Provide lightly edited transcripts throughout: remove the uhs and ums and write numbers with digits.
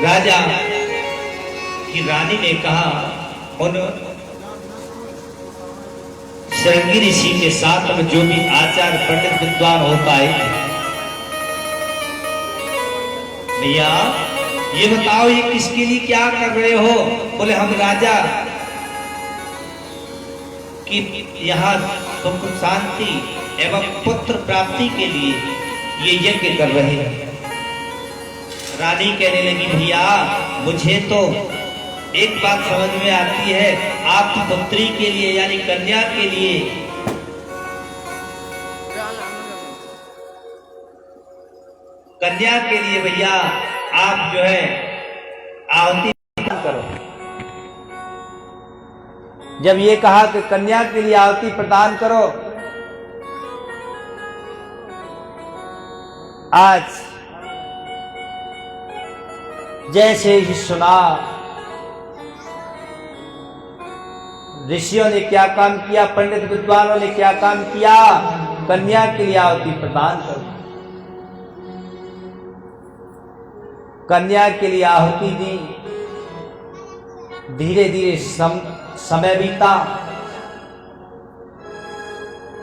राजा की रानी ने कहा उन श्रृंगी ऋषि के साथ में जो भी आचार्य पंडित विद्वान होता है, भैया ये बताओ ये किसके लिए क्या कर रहे हो? बोले हम राजा कि यहाँ सुख शांति एवं पुत्र प्राप्ति के लिए ये यज्ञ कर रहे हैं। रानी कहने लगी भैया मुझे तो एक बात समझ में आती है, आपकी पुत्री के लिए यानी कन्या के लिए भैया आप जो है आहुति करो। जब ये कहा कि कन्या के लिए आहुति प्रदान करो, आज जैसे ही सुना ऋषियों ने क्या काम किया, पंडित विद्वानों ने क्या काम किया, कन्या के लिए आहुति प्रदान करो। कन्या के लिए आहुति दी। धीरे धीरे समय बीता।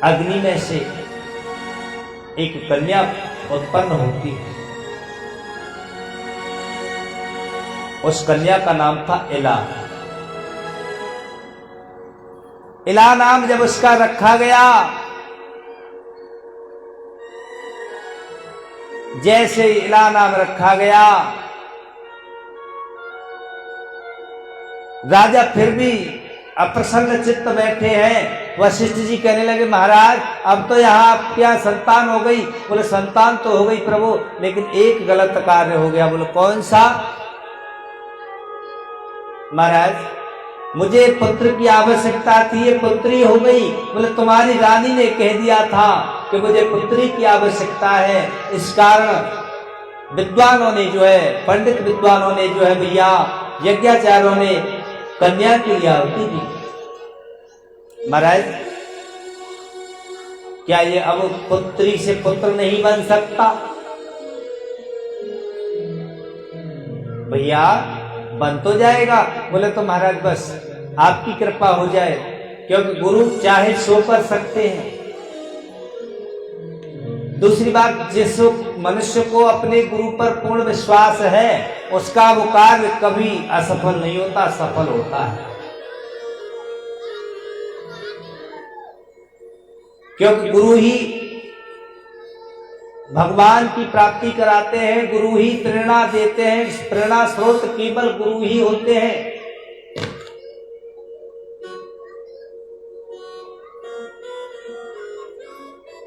अग्नि में से एक कन्या उत्पन्न होती है। उस कन्या का नाम था इला। इला नाम जब उसका रखा गया, जैसे इला नाम रखा गया, राजा फिर भी अप्रसन्न चित्त बैठे हैं। वशिष्ठ जी कहने लगे महाराज अब तो यहाँ आपके यहाँ संतान हो गई। बोले संतान तो हो गई प्रभु, लेकिन एक गलत कार्य हो गया। बोले कौन सा? महाराज मुझे पुत्र की आवश्यकता थी, ये पुत्री हो गई। बोले तुम्हारी रानी ने कह दिया था कि मुझे पुत्री की आवश्यकता है, इस कारण विद्वानों ने जो है, पंडित विद्वानों ने जो है भैया यज्ञाचार्यों ने कन्या के लिए आहुति दी। महाराज क्या ये अब पुत्री से पुत्र नहीं बन सकता? भैया बन तो जाएगा। बोले तो महाराज बस आपकी कृपा हो जाए, क्योंकि गुरु चाहे सो कर सकते हैं। दूसरी बात, जिस मनुष्य को अपने गुरु पर पूर्ण विश्वास है उसका वो कार्य कभी असफल नहीं होता, सफल होता है। क्योंकि गुरु ही भगवान की प्राप्ति कराते हैं, गुरु ही प्रेरणा देते हैं। प्रेरणा स्रोत केवल गुरु ही होते हैं।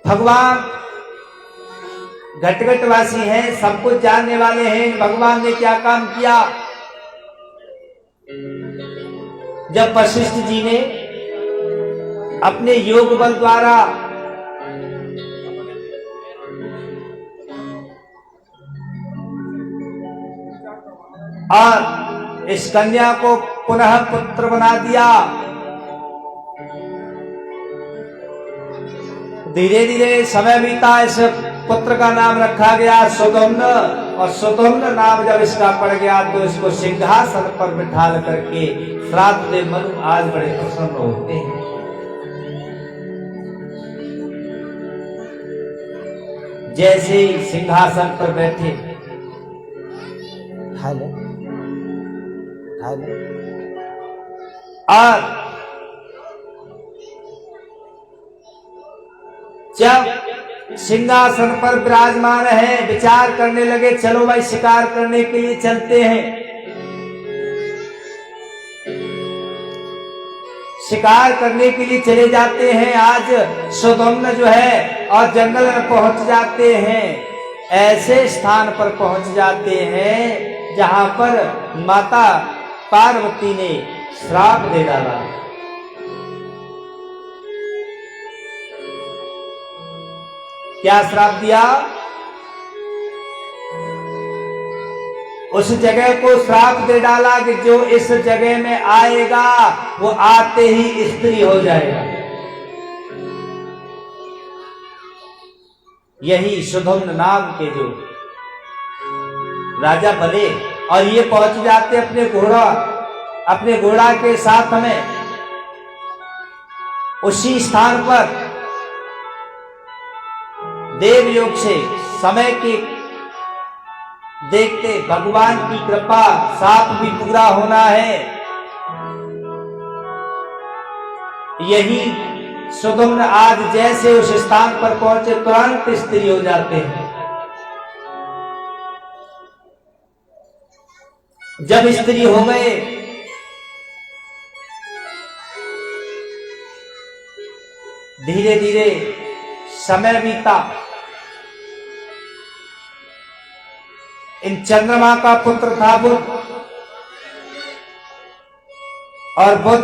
भगवान घटघटवासी हैं, सब कुछ जानने वाले हैं। भगवान ने क्या काम किया? जब वशिष्ठ जी ने अपने योग बल द्वारा और इस कन्या को पुनः पुत्र बना दिया, धीरे धीरे समय बीता। इस पुत्र का नाम रखा गया सुधम्न, और सुधम्न नाम जब इसका पड़ गया तो इसको सिंहासन पर बिठा करके श्राद्ध दे मनु आज बड़े प्रसन्न होते हैं। जैसे ही सिंहासन पर बैठे, और जब सिंहासन पर विराजमान है, विचार करने लगे चलो भाई शिकार करने के लिए चलते हैं। शिकार करने के लिए चले जाते हैं। आज सुधम्न जो है और जंगल में पहुंच जाते हैं। ऐसे स्थान पर पहुंच जाते हैं जहां पर माता पार्वती ने श्राप दे डाला। क्या श्राप दिया? उस जगह को श्राप दे डाला कि जो इस जगह में आएगा वो आते ही स्त्री हो जाएगा। यही सुधम्न नाम के जो राजा बने, और ये पहुंच जाते अपने घोड़ा के साथ में उसी स्थान पर देवयोग से समय के देखते भगवान की कृपा साथ भी पूरा होना है। यही सुगम्न आज जैसे उस स्थान पर पहुंचे तुरंत स्त्री हो जाते हैं। जब स्त्री हो गए धीरे धीरे समय बीता। इन चंद्रमा का पुत्र था बुध, और बुध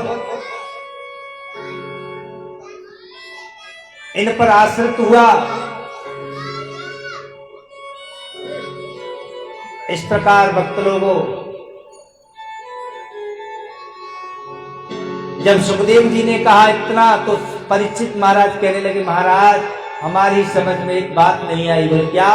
इन पर आश्रित हुआ। इस प्रकार भक्त लोगों, जब सुखदेव जी ने कहा इतना, तो परीक्षित महाराज कहने लगे, महाराज हमारी समझ में एक बात नहीं आई। बोले क्या?